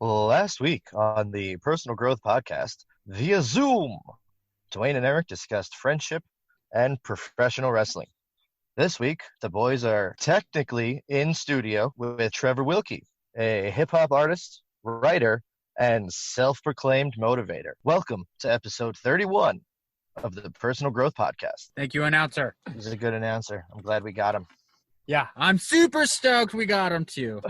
Last week on the Personal Growth Podcast via Zoom, Dwayne and Eric discussed friendship and professional wrestling. This week, the boys are technically in studio with Trevor Wilkie, a hip hop artist, writer, and self proclaimed motivator. Welcome to episode 31 of the Personal Growth Podcast. Thank you, announcer. He's a good announcer. I'm glad we got him. Yeah, I'm super stoked we got him too.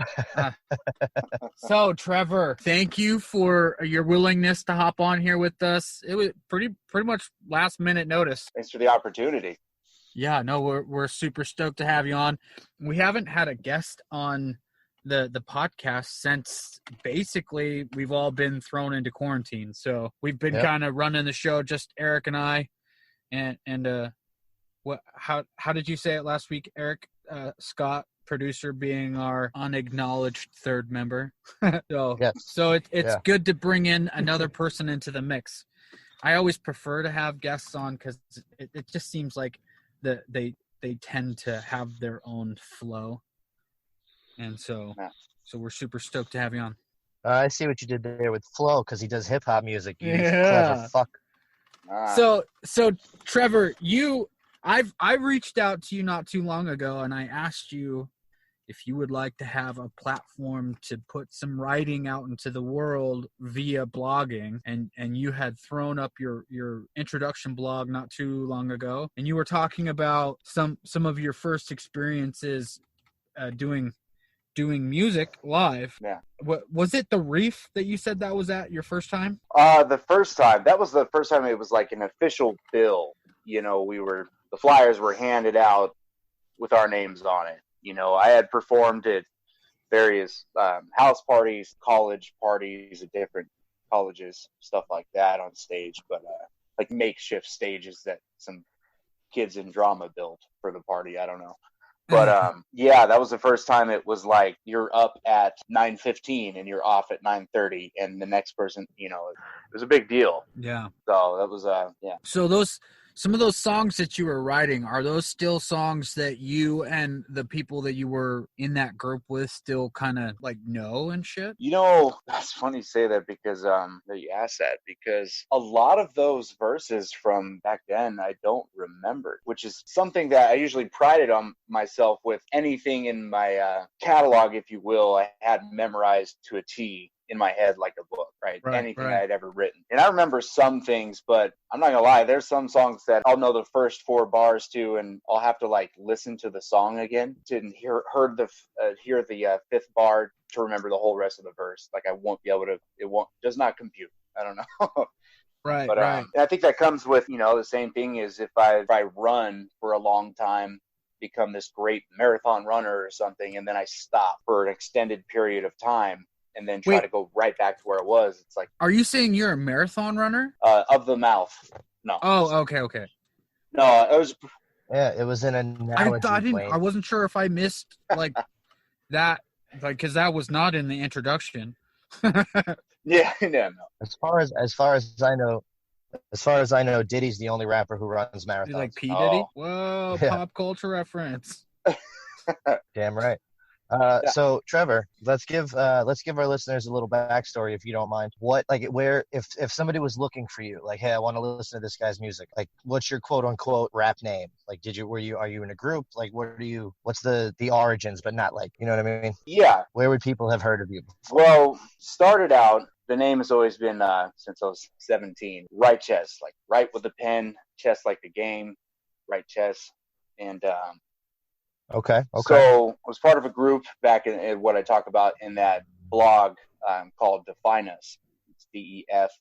So, Trevor, thank you for your willingness to hop on here with us. It was pretty much last minute notice. Thanks for the opportunity. Yeah, no, we're super stoked to have you on. We haven't had a guest on the podcast since basically we've all been thrown into quarantine. So we've been kind of running the show, just Eric and I. And how did you say it last week, Eric? Scott, producer, being our unacknowledged third member. So it's good to bring in another person into the mix. I always prefer to have guests on because it just seems like they tend to have their own flow. And so we're super stoked to have you on. I see what you did there with Flo because he does hip hop music. You clever fuck. So Trevor, I reached out to you not too long ago, and I asked you if you would like to have a platform to put some writing out into the world via blogging, and you had thrown up your introduction blog not too long ago, and you were talking about some of your first experiences doing music live. Yeah. What was it, the Reef that you said that was at your first time? The first time. That was the first time it was like an official bill. You know, the flyers were handed out with our names on it. You know, I had performed at various house parties, college parties at different colleges, stuff like that on stage, but like makeshift stages that some kids in drama built for the party. I don't know. But that was the first time it was like you're up at 9:15 and you're off at 9:30, and the next person, you know, it was a big deal. Yeah. So that was So some of those songs that you were writing, are those still songs that you and the people that you were in that group with still kind of like know and shit? You know, that's funny you say that because that you asked that, because a lot of those verses from back then I don't remember, which is something that I usually prided on myself with. Anything in my catalog, if you will, I had memorized to a T in my head like a book, right? Anything I had ever written. And I remember some things, but I'm not gonna lie, there's some songs that I'll know the first 4 bars to, and I'll have to like listen to the song again to hear the 5th bar to remember the whole rest of the verse. Like I won't be able to, does not compute. I don't know. Right. I think that comes with, you know, the same thing is if I run for a long time, become this great marathon runner or something, and then I stop for an extended period of time, and then try to go right back to where it was. It's like, are you saying you're a marathon runner? Of the mouth. No. Oh, okay. No, it was. Yeah, it was an analogy. I wasn't sure if I missed like that, like because that was not in the introduction. Yeah, no. As far as I know, Diddy's the only rapper who runs marathons. Like P Diddy? Whoa, yeah. Pop culture reference. Damn right. So Trevor, let's give our listeners a little backstory, if you don't mind. If somebody was looking for you, like, hey, I want to listen to this guy's music, like, what's your quote unquote rap name? Like, are you in a group? Like, what's the origins, but not like, you know what I mean? Yeah. Where would people have heard of you? Well, started out, the name has always been, since I was 17, Right Chess, like write with a pen, chess like the game, right chess. And, Okay. So I was part of a group back in what I talk about in that blog called Define Us. It's DEFYNUS,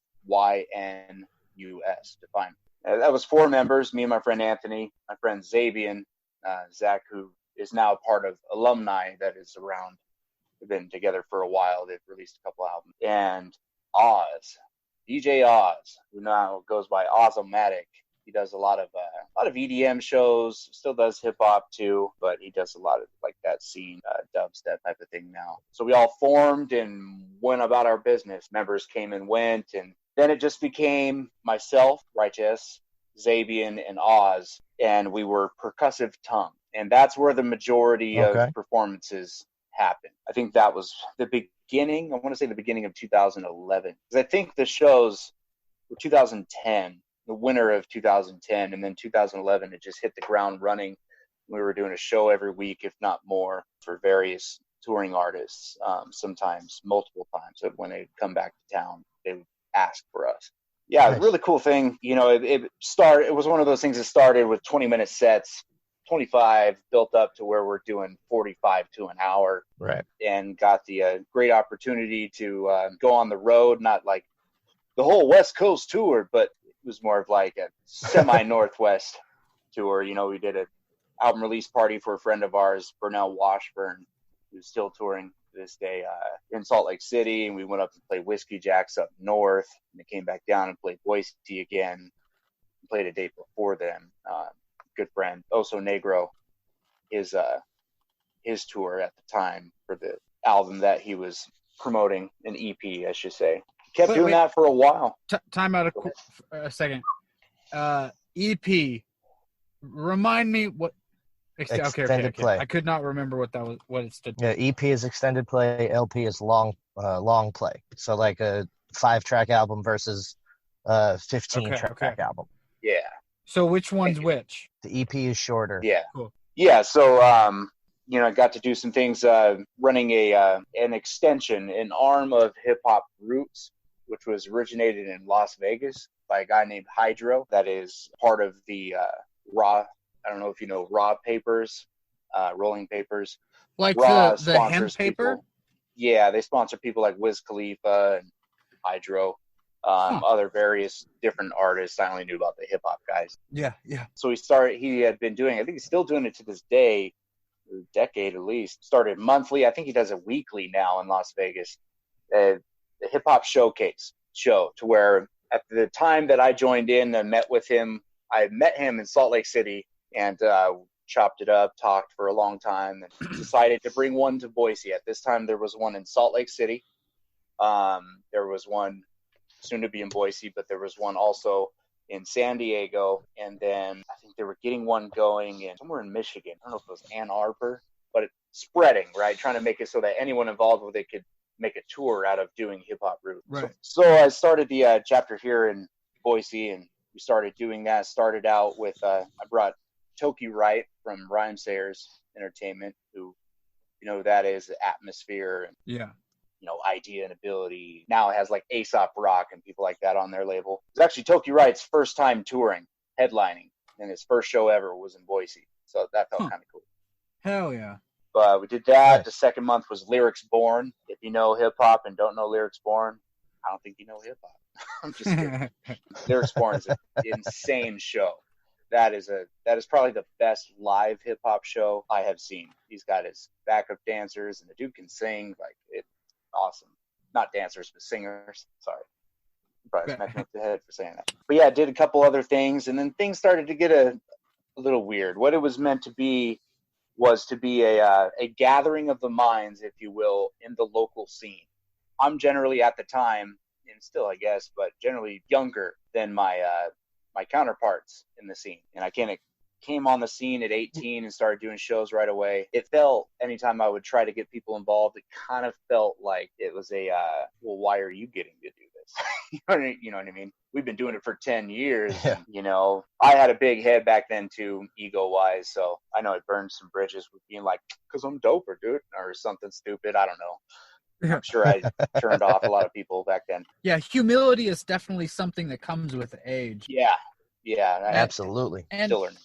Define. That was 4 members, me and my friend Anthony, my friend Xavier, Zach, who is now part of Alumni that is around. We've been together for a while. They've released a couple albums. And Oz, DJ Oz, who now goes by Ozomatic. He does a lot of EDM shows, still does hip hop too, but he does a lot of like that scene, dubstep type of thing now. So we all formed and went about our business. Members came and went, and then it just became myself, Righteous, Xavier, and Oz, and we were Percussive Tongue. And that's where the majority of performances happened. I think that was the beginning. I want to say the beginning of 2011, because I think the shows were 2010, the winter of 2010, and then 2011 it just hit the ground running. We were doing a show every week, if not more, for various touring artists. Sometimes multiple times. So when they'd come back to town, they would ask for us. Yeah, Nice. really cool thing. You know, it was one of those things that started with 20-minute sets, 25, built up to where we're doing 45 to an hour. Right. And got the great opportunity to go on the road, not like the whole West Coast tour, but it was more of like a semi-Northwest tour. You know, we did an album release party for a friend of ours, Burnell Washburn, who's still touring to this day, in Salt Lake City. And we went up and played Whiskey Jacks up north, and they came back down and played Boise again. Played a date before then. Good friend, Oso Negro, his tour at the time for the album that he was promoting, an EP, I should say. Kept doing that for a while. Time out a second. EP. Remind me what. Extended play. I could not remember what that was. What it stood for. Yeah, EP is extended play. LP is long play. So like a 5-track album versus a 15-track album. Yeah. So which one's which? The EP is shorter. Yeah. Cool. Yeah. So you know, I got to do some things running an extension, an arm of Hip Hop Roots, which was originated in Las Vegas by a guy named Hydro. That is part of the Raw. I don't know if you know Raw Papers, rolling papers. Like Raw the hemp paper? People. Yeah, they sponsor people like Wiz Khalifa and Hydro, other various different artists. I only knew about the hip hop guys. Yeah. So he had been doing, I think he's still doing it to this day, a decade at least. Started monthly. I think he does it weekly now in Las Vegas. The hip hop showcase show, to where at the time that I joined in and met with him, I met him in Salt Lake City and chopped it up, talked for a long time, and decided to bring one to Boise. At this time, there was one in Salt Lake City. There was one soon to be in Boise, but there was one also in San Diego. And then I think they were getting one going in somewhere in Michigan. I don't know if it was Ann Arbor, but it's spreading, right? Trying to make it so that anyone involved with it could make a tour out of doing Hip Hop Roots. Right. So I started the chapter here in Boise, and we started doing that. Started out with, I brought Toki Wright from Rhymesayers Entertainment, who, you know, that is Atmosphere and, Yeah. you know, Idea and Ability. Now it has like Aesop Rock and people like that on their label. It's actually Toki Wright's first time touring, headlining, and his first show ever was in Boise. So that felt kind of cool. Hell yeah. But we did that. Nice. The second month was Lyrics Born. If you know hip hop and don't know Lyrics Born, I don't think you know hip hop. I'm just kidding. Lyrics Born is an insane show. That is probably the best live hip hop show I have seen. He's got his backup dancers, and the dude can sing. Like, it's awesome. Not dancers, but singers. Sorry. Probably smacked me up the head for saying that. But yeah, did a couple other things, and then things started to get a little weird. What it was meant to be was to be a gathering of the minds, if you will, in the local scene. I'm generally at the time, and still I guess, but generally younger than my counterparts in the scene. And I came on the scene at 18 and started doing shows right away. It felt, anytime I would try to get people involved, it kind of felt like it was well, why are you getting to do this? You know what I mean? We've been doing it for 10 years. Yeah. And, you know, I had a big head back then too, ego-wise. So I know it burned some bridges with being like, because I'm doper, dude, or something stupid. I don't know. I'm sure I turned off a lot of people back then. Yeah, humility is definitely something that comes with age. Yeah, Absolutely. And still learning.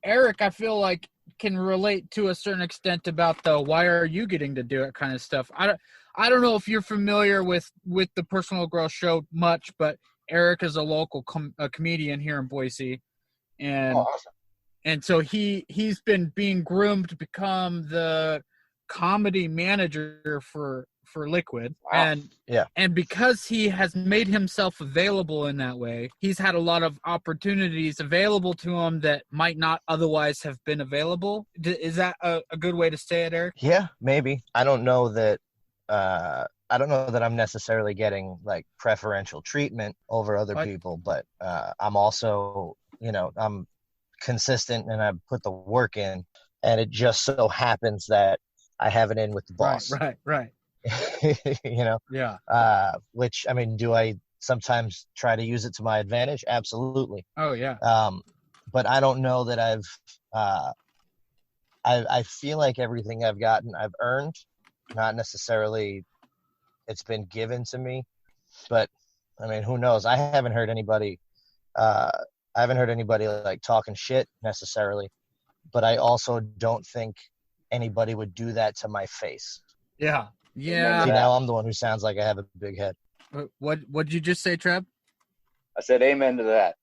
Eric, I feel like can relate to a certain extent about the why are you getting to do it kind of stuff. I don't know if you're familiar with the Personal Growth Show much, but Eric is a local comedian here in Boise, and awesome. And so he's been being groomed to become the comedy manager for Liquid. Wow. And because he has made himself available in that way, he's had a lot of opportunities available to him that might not otherwise have been available. Is that a good way to say it, Eric? Yeah, maybe. I don't know that I'm necessarily getting like preferential treatment over other people, but I'm also, you know, I'm consistent and I put the work in, and it just so happens that I have it in with the boss. Right. You know? Yeah. Which, I mean, do I sometimes try to use it to my advantage? Absolutely. Oh yeah. But I don't know that I feel like everything I've gotten, I've earned, not necessarily it's been given to me. But I mean, who knows? I haven't heard anybody like talking shit necessarily, but I also don't think anybody would do that to my face. Yeah. See, Yeah. now I'm the one who sounds like I have a big head. What'd you just say, Trev? I said amen to that.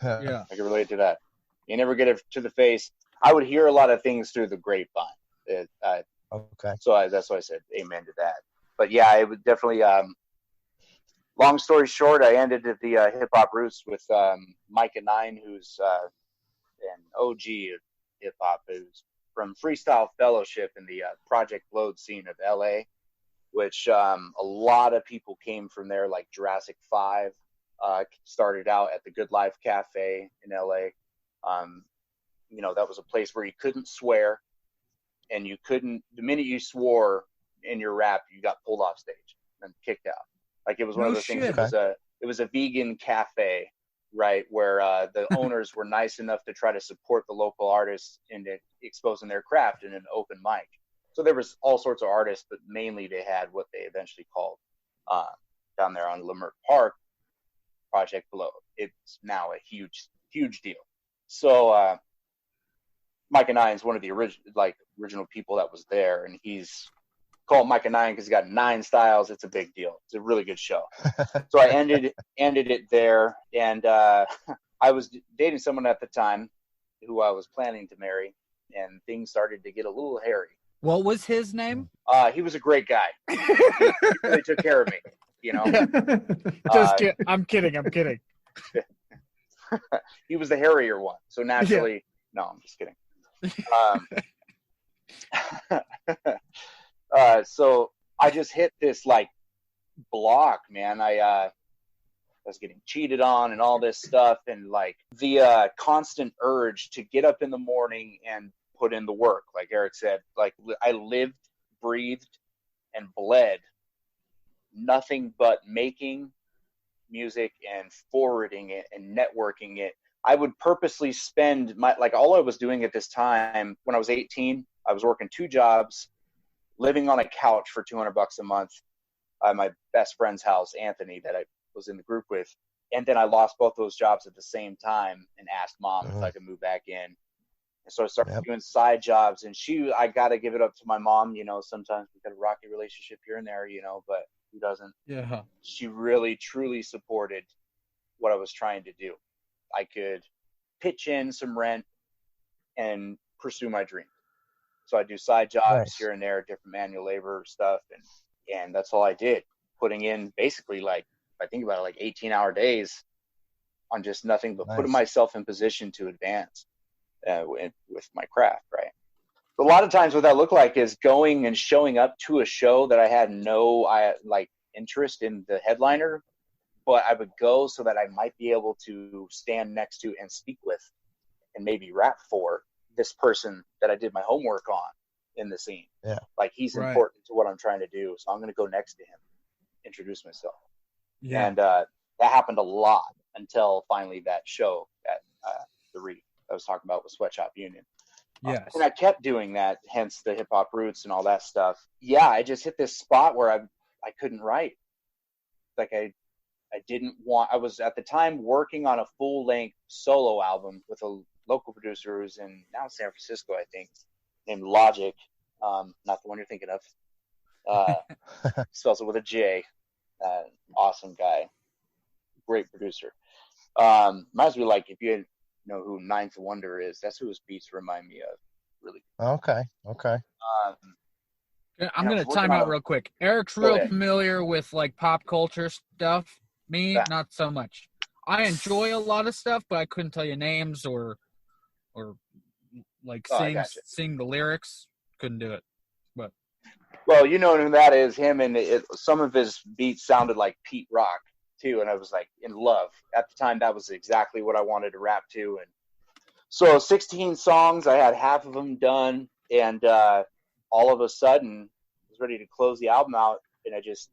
Yeah. I can relate to that. You never get it to the face. I would hear a lot of things through the grapevine. Okay. So that's why I said amen to that. But yeah, it would definitely. Long story short, I ended at the Hip Hop Roots with Micah Nine, who's an OG of hip hop, who's from Freestyle Fellowship in the Project Load scene of LA, which a lot of people came from there, like Jurassic 5. Started out at the Good Life Cafe in LA. You know, that was a place where you couldn't swear, and you couldn't, the minute you swore in your rap, you got pulled off stage and kicked out. Like, it was one of those things. It was a vegan cafe, right, where the owners were nice enough to try to support the local artists in exposing their craft in an open mic. So there was all sorts of artists, but mainly they had what they eventually called down there on Leimert Park, Project Below. It's now a huge deal. So Micah Nine is one of the original people that was there, and he's called Micah Nine because he got 9 styles. It's a big deal. It's a really good show. So I ended it there, and I was dating someone at the time who I was planning to marry, and things started to get a little hairy. What was his name? He was a great guy. He really took care of me, you know. I'm kidding. He was the hairier one, so naturally, no, I'm just kidding. So I just hit this like block, man. I was getting cheated on and all this stuff, and like the constant urge to get up in the morning and put in the work, like Eric said. Like, I lived, breathed, and bled nothing but making music and forwarding it and networking it. I would purposely spend all I was doing at this time when I was 18, I was working 2 jobs, living on a couch for $200 a month at my best friend's house, Anthony, that I was in the group with. And then I lost both those jobs at the same time and asked mom if I could move back in. And so I started doing side jobs, and I got to give it up to my mom. You know, sometimes we got a rocky relationship here and there, you know, but who doesn't? Yeah. She really, truly supported what I was trying to do. I could pitch in some rent and pursue my dream. So I do side jobs here and there, different manual labor stuff, and that's all I did. Putting in basically, like, I think about it, like 18-hour days on just nothing but putting myself in position to advance with my craft, right? A lot of times what that looked like is going and showing up to a show that I had no interest in the headliner, but I would go so that I might be able to stand next to and speak with and maybe rap for this person that I did my homework on in the scene. Yeah. Like, he's important to what I'm trying to do, so I'm going to go next to him, introduce myself. Yeah. And that happened a lot until finally that show at the Reef I was talking about with Sweatshop Union. Yes. And I kept doing that, hence the Hip Hop Roots and all that stuff. Yeah, I just hit this spot where I couldn't write. Like, I was at the time working on a full-length solo album with a local producer who's in now San Francisco, I think, named Logic. Not the one you're thinking of. Spells it with a J. Awesome guy. Great producer. Reminds me, like, if you know who Ninth Wonder is, that's who his beats remind me of. Really. Okay. I'm going to time out real quick. Eric's real familiar with, like, pop culture stuff. Me, not so much. I enjoy a lot of stuff, but I couldn't tell you names or like sing the lyrics. Couldn't do it. But well, you know who that is. Him, and some of his beats sounded like Pete Rock too, and I was like in love at the time. That was exactly what I wanted to rap to, and so 16 songs. I had half of them done, and all of a sudden I was ready to close the album out, and I just